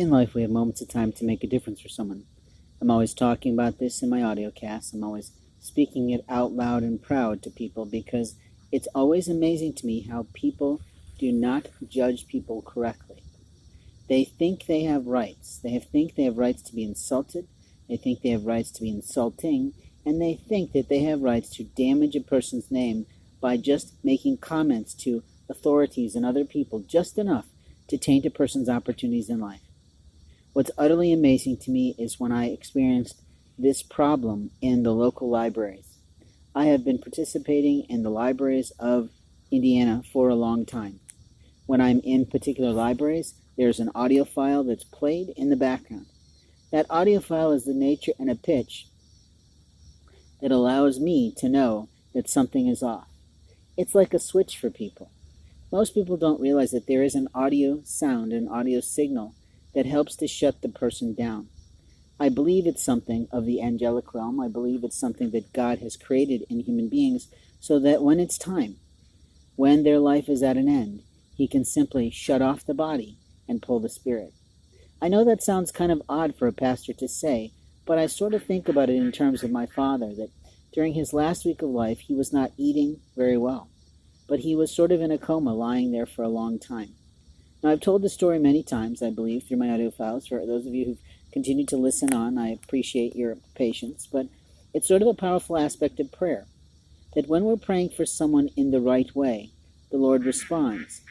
In life, we have moments of time to make a difference for someone. I'm always talking about this in my audio casts. I'm always speaking it out loud and proud to people because it's always amazing to me how people do not judge people correctly. They think they have rights. They think they have rights to be insulted. They think they have rights to be insulting. And they think that they have rights to damage a person's name by just making comments to authorities and other people just enough to taint a person's opportunities in life. What's utterly amazing to me is when I experienced this problem in the local libraries. I have been participating in the libraries of Indiana for a long time. When I'm in particular libraries, there's an audio file that's played in the background. That audio file is the nature and a pitch that allows me to know that something is off. It's like a switch for people. Most people don't realize that there is an audio sound, an audio signal that helps to shut the person down. I believe it's something of the angelic realm. I believe it's something that God has created in human beings so that when it's time, when their life is at an end, He can simply shut off the body and pull the spirit. I know that sounds kind of odd for a pastor to say, but I sort of think about it in terms of my father, that during his last week of life, he was not eating very well, but he was sort of in a coma, lying there for a long time. Now, I've told the story many times, I believe, through my audio files. For those of you who've continued to listen on, I appreciate your patience, but it's sort of a powerful aspect of prayer, that when we're praying for someone in the right way, the Lord responds.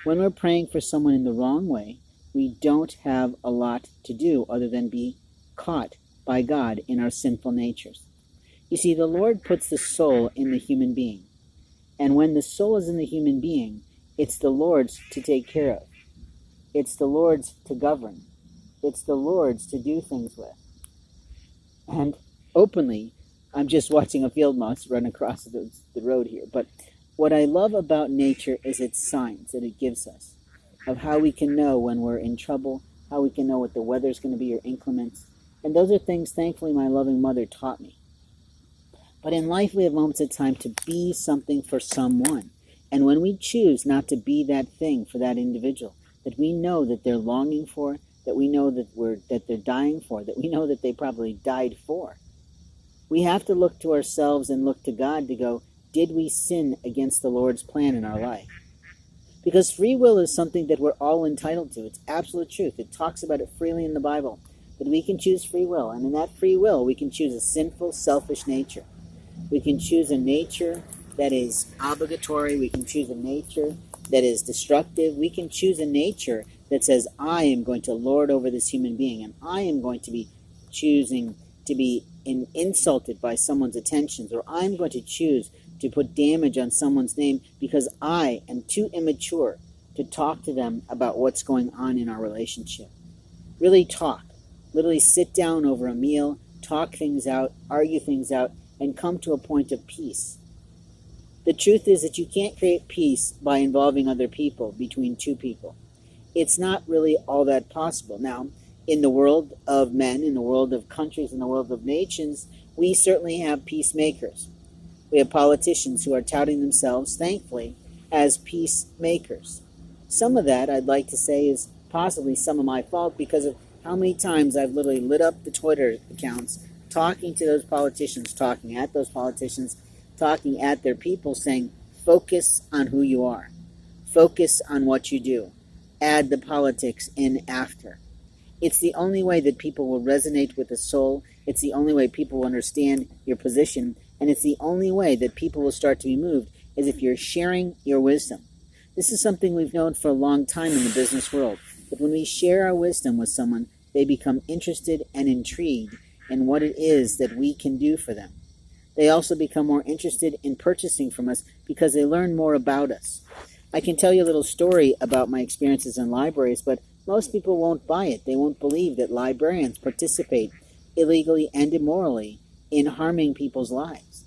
When we're praying for someone in the wrong way, we don't have a lot to do other than be caught by God in our sinful natures. You see, the Lord puts the soul in the human being, and when the soul is in the human being, it's the Lord's to take care of. It's the Lord's to govern. It's the Lord's to do things with. And openly, I'm just watching a field mouse run across the road here. But what I love about nature is its signs that it gives us of how we can know when we're in trouble, how we can know what the weather's going to be or inclements. And those are things, thankfully, my loving mother taught me. But in life, we have moments of time to be something for someone. And when we choose not to be that thing for that individual, that we know that they're longing for, that we know that they're dying for, that we know that they probably died for, we have to look to ourselves and look to God to go, did we sin against the Lord's plan in our life? Because free will is something that we're all entitled to. It's absolute truth. It talks about it freely in the Bible, that we can choose free will. And in that free will, we can choose a sinful, selfish nature. We can choose a nature that is obligatory. We can choose a nature that is destructive. We can choose a nature that says, I am going to lord over this human being, and I am going to be choosing to be insulted by someone's attentions, or I'm going to choose to put damage on someone's name because I am too immature to talk to them about what's going on in our relationship. Really talk. Literally sit down over a meal, talk things out, argue things out, and come to a point of peace. The truth is that you can't create peace by involving other people, between two people. It's not really all that possible. Now, in the world of men, in the world of countries, in the world of nations, we certainly have peacemakers. We have politicians who are touting themselves, thankfully, as peacemakers. Some of that, I'd like to say, is possibly some of my fault because of how many times I've literally lit up the Twitter accounts talking to those politicians, talking at those politicians, talking at their people, saying, focus on who you are. Focus on what you do. Add the politics in after. It's the only way that people will resonate with the soul. It's the only way people will understand your position. And it's the only way that people will start to be moved is if you're sharing your wisdom. This is something we've known for a long time in the business world. That when we share our wisdom with someone, they become interested and intrigued in what it is that we can do for them. They also become more interested in purchasing from us because they learn more about us. I can tell you a little story about my experiences in libraries, but most people won't buy it. They won't believe that librarians participate illegally and immorally in harming people's lives.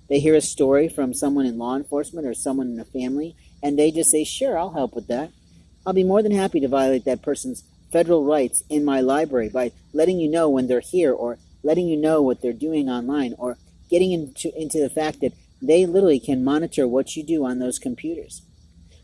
They hear a story from someone in law enforcement or someone in a family, and they just say, sure, I'll help with that. I'll be more than happy to violate that person's federal rights in my library by letting you know when they're here, or letting you know what they're doing online, or getting into the fact that they literally can monitor what you do on those computers.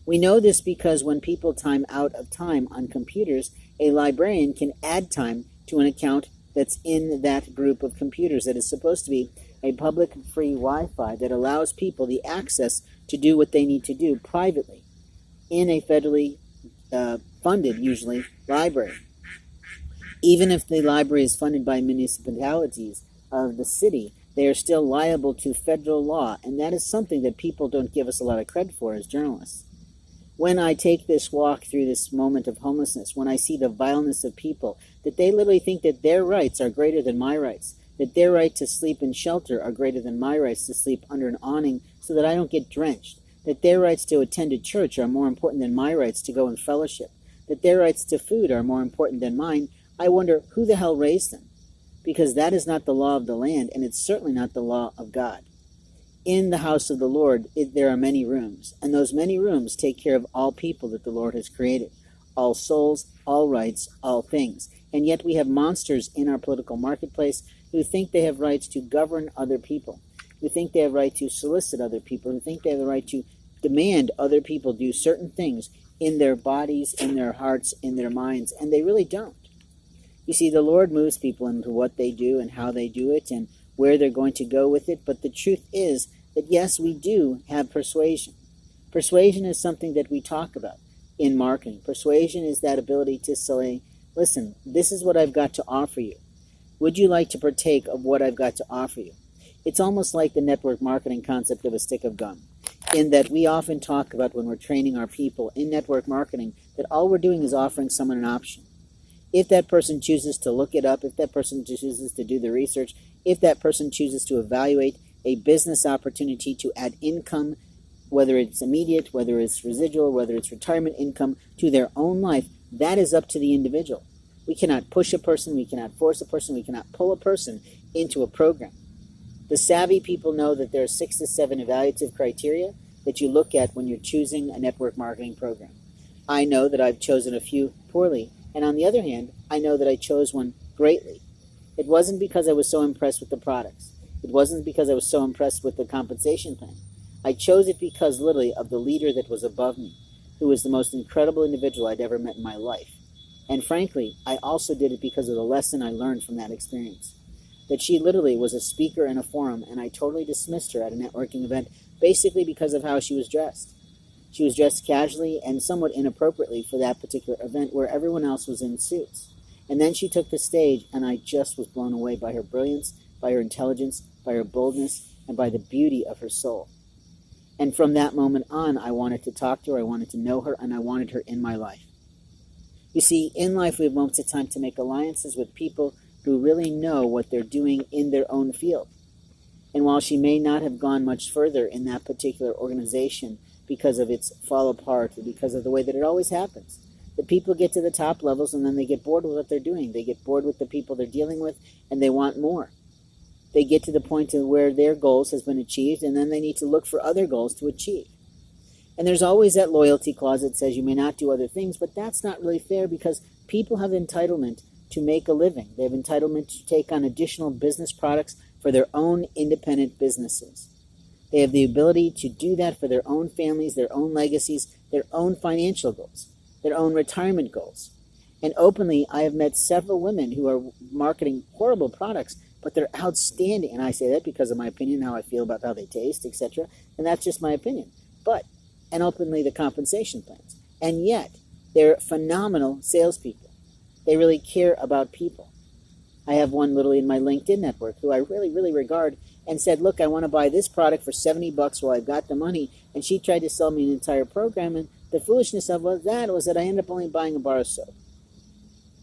We know this because when people time out of time on computers, a librarian can add time to an account that's in that group of computers that is supposed to be a public free Wi-Fi that allows people the access to do what they need to do privately in a federally funded, usually, library. Even if the library is funded by municipalities of the city, they are still liable to federal law, and that is something that people don't give us a lot of credit for as journalists. When I take this walk through this moment of homelessness, when I see the vileness of people, that they literally think that their rights are greater than my rights, that their right to sleep in shelter are greater than my rights to sleep under an awning so that I don't get drenched, that their rights to attend a church are more important than my rights to go in fellowship, that their rights to food are more important than mine, I wonder who the hell raised them? Because that is not the law of the land, and it's certainly not the law of God. In the house of the Lord, there are many rooms, and those many rooms take care of all people that the Lord has created, all souls, all rights, all things. And yet we have monsters in our political marketplace who think they have rights to govern other people, who think they have right to solicit other people, who think they have the right to demand other people do certain things in their bodies, in their hearts, in their minds, and they really don't. You see, the Lord moves people into what they do and how they do it and where they're going to go with it, but the truth is that yes, we do have persuasion. Persuasion is something that we talk about in marketing. Persuasion is that ability to say, listen, this is what I've got to offer you. Would you like to partake of what I've got to offer you? It's almost like the network marketing concept of a stick of gum, in that we often talk about when we're training our people in network marketing that all we're doing is offering someone an option. If that person chooses to look it up, if that person chooses to do the research, if that person chooses to evaluate a business opportunity to add income, whether it's immediate, whether it's residual, whether it's retirement income, to their own life, that is up to the individual. We cannot push a person, we cannot force a person, we cannot pull a person into a program. The savvy people know that there are 6 to 7 evaluative criteria that you look at when you're choosing a network marketing program. I know that I've chosen a few poorly, and on the other hand, I know that I chose one greatly. It wasn't because I was so impressed with the products. It wasn't because I was so impressed with the compensation plan. I chose it because literally of the leader that was above me, who was the most incredible individual I'd ever met in my life. And frankly, I also did it because of the lesson I learned from that experience. That she literally was a speaker in a forum, and I totally dismissed her at a networking event basically because of how she was dressed. She was dressed casually and somewhat inappropriately for that particular event where everyone else was in suits. And then she took the stage, and I just was blown away by her brilliance, by her intelligence, by her boldness, and by the beauty of her soul. And from that moment on, I wanted to talk to her, I wanted to know her, and I wanted her in my life. You see, in life we have moments of time to make alliances with people who really know what they're doing in their own field. And while she may not have gone much further in that particular organization because of its fall apart, or because of the way that it always happens, the people get to the top levels and then they get bored with what they're doing. They get bored with the people they're dealing with, and they want more. They get to the point of where their goals has been achieved, and then they need to look for other goals to achieve. And there's always that loyalty clause that says you may not do other things, but that's not really fair because people have entitlement to make a living. They have entitlement to take on additional business products for their own independent businesses. They have the ability to do that for their own families, their own legacies, their own financial goals, their own retirement goals. And openly, I have met several women who are marketing horrible products, but they're outstanding. And I say that because of my opinion, how I feel about how they taste, etc. And that's just my opinion. And openly the compensation plans. And yet, they're phenomenal salespeople. They really care about people. I have one literally in my LinkedIn network who I really, really regard and said, look, I want to buy this product for $70 while I've got the money. And she tried to sell me an entire program. And the foolishness of that was that I ended up only buying a bar of soap.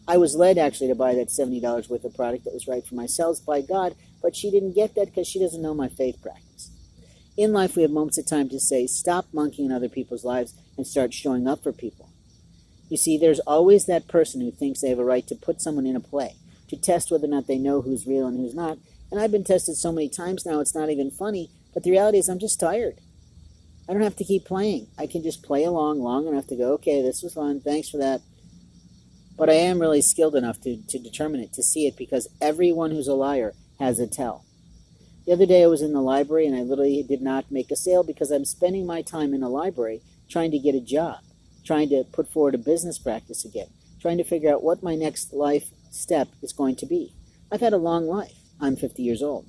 I was led actually to buy that $70 worth of product that was right for myself by God, but she didn't get that because she doesn't know my faith practice. In life, we have moments of time to say, stop monkeying in other people's lives and start showing up for people. You see, there's always that person who thinks they have a right to put someone in a play, to test whether or not they know who's real and who's not. And I've been tested so many times now, it's not even funny. But the reality is I'm just tired. I don't have to keep playing. I can just play along long enough to go, okay, this was fun, thanks for that. But I am really skilled enough to determine it, to see it, because everyone who's a liar has a tell. The other day I was in the library and I literally did not make a sale because I'm spending my time in a library trying to get a job, trying to put forward a business practice again, trying to figure out what my next life step is going to be. I've had a long life. I'm 50 years old.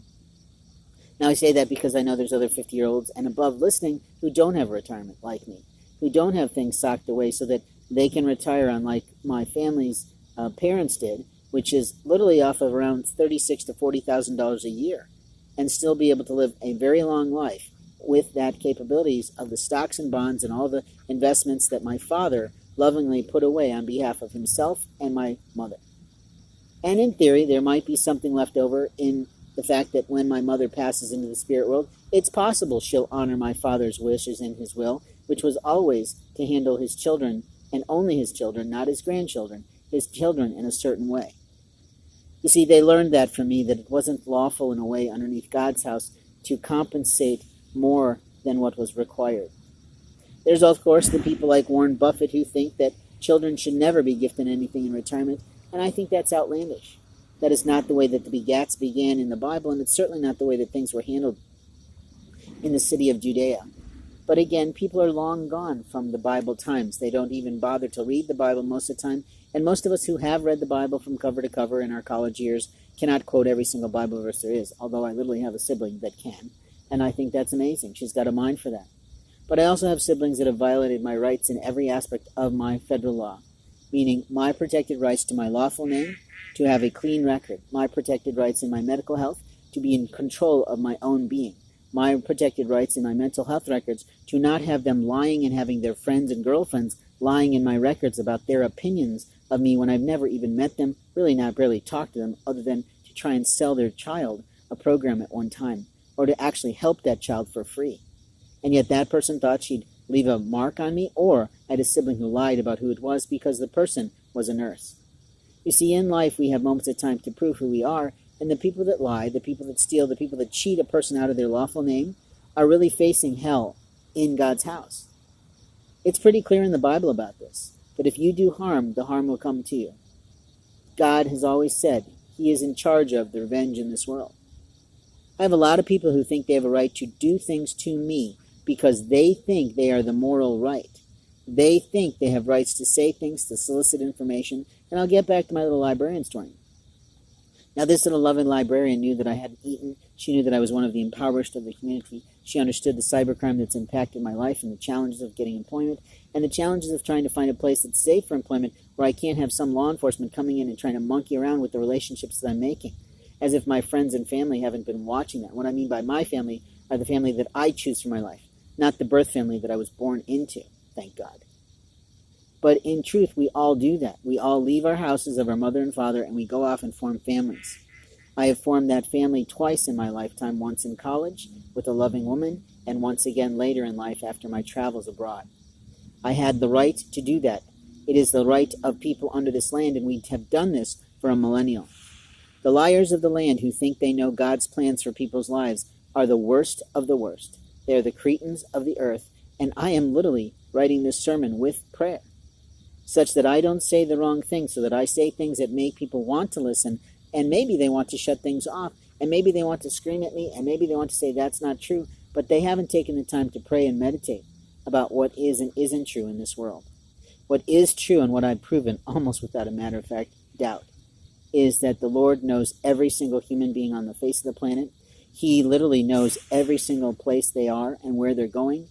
Now I say that because I know there's other 50-year-olds and above listening who don't have a retirement like me, who don't have things socked away so that they can retire unlike my family's parents did, which is literally off of around $36,000 to $40,000 a year, and still be able to live a very long life with that capabilities of the stocks and bonds and all the investments that my father lovingly put away on behalf of himself and my mother. And in theory, there might be something left over in the fact that when my mother passes into the spirit world, it's possible she'll honor my father's wishes and his will, which was always to handle his children, and only his children, not his grandchildren, his children in a certain way. You see, they learned that from me, that it wasn't lawful in a way underneath God's house to compensate more than what was required. There's, of course, the people like Warren Buffett who think that children should never be gifted anything in retirement, and I think that's outlandish. That is not the way that the begats began in the Bible, and it's certainly not the way that things were handled in the city of Judea. But again, people are long gone from the Bible times. They don't even bother to read the Bible most of the time, and most of us who have read the Bible from cover to cover in our college years cannot quote every single Bible verse there is, although I literally have a sibling that can, and I think that's amazing. She's got a mind for that. But I also have siblings that have violated my rights in every aspect of my federal law, meaning my protected rights to my lawful name, to have a clean record, my protected rights in my medical health, to be in control of my own being, my protected rights in my mental health records, to not have them lying and having their friends and girlfriends lying in my records about their opinions of me when I've never even met them, really not barely talked to them, other than to try and sell their child a program at one time, or to actually help that child for free. And yet that person thought she'd leave a mark on me, or I had a sibling who lied about who it was because the person was a nurse. You see, in life we have moments of time to prove who we are, and the people that lie, the people that steal, the people that cheat a person out of their lawful name are really facing hell in God's house. It's pretty clear in the Bible about this, that if you do harm, the harm will come to you. God has always said He is in charge of the revenge in this world. I have a lot of people who think they have a right to do things to me because they think they are the moral right. They think they have rights to say things, to solicit information, and I'll get back to my little librarian story. Now, this little loving librarian knew that I hadn't eaten. She knew that I was one of the impoverished of the community. She understood the cybercrime that's impacted my life and the challenges of getting employment and the challenges of trying to find a place that's safe for employment where I can't have some law enforcement coming in and trying to monkey around with the relationships that I'm making, as if my friends and family haven't been watching that. What I mean by my family are the family that I choose for my life, not the birth family that I was born into, thank God. But in truth, we all do that. We all leave our houses of our mother and father, and we go off and form families. I have formed that family twice in my lifetime, once in college with a loving woman, and once again later in life after my travels abroad. I had the right to do that. It is the right of people under this land, and we have done this for a millennium. The liars of the land who think they know God's plans for people's lives are the worst of the worst. They are the cretins of the earth, and I am literally writing this sermon with prayer, such that I don't say the wrong thing, so that I say things that make people want to listen, and maybe they want to shut things off, and maybe they want to scream at me, and maybe they want to say that's not true, but they haven't taken the time to pray and meditate about what is and isn't true in this world. What is true, and what I've proven, almost without a matter of fact doubt, is that the Lord knows every single human being on the face of the planet. He literally knows every single place they are and where they're going,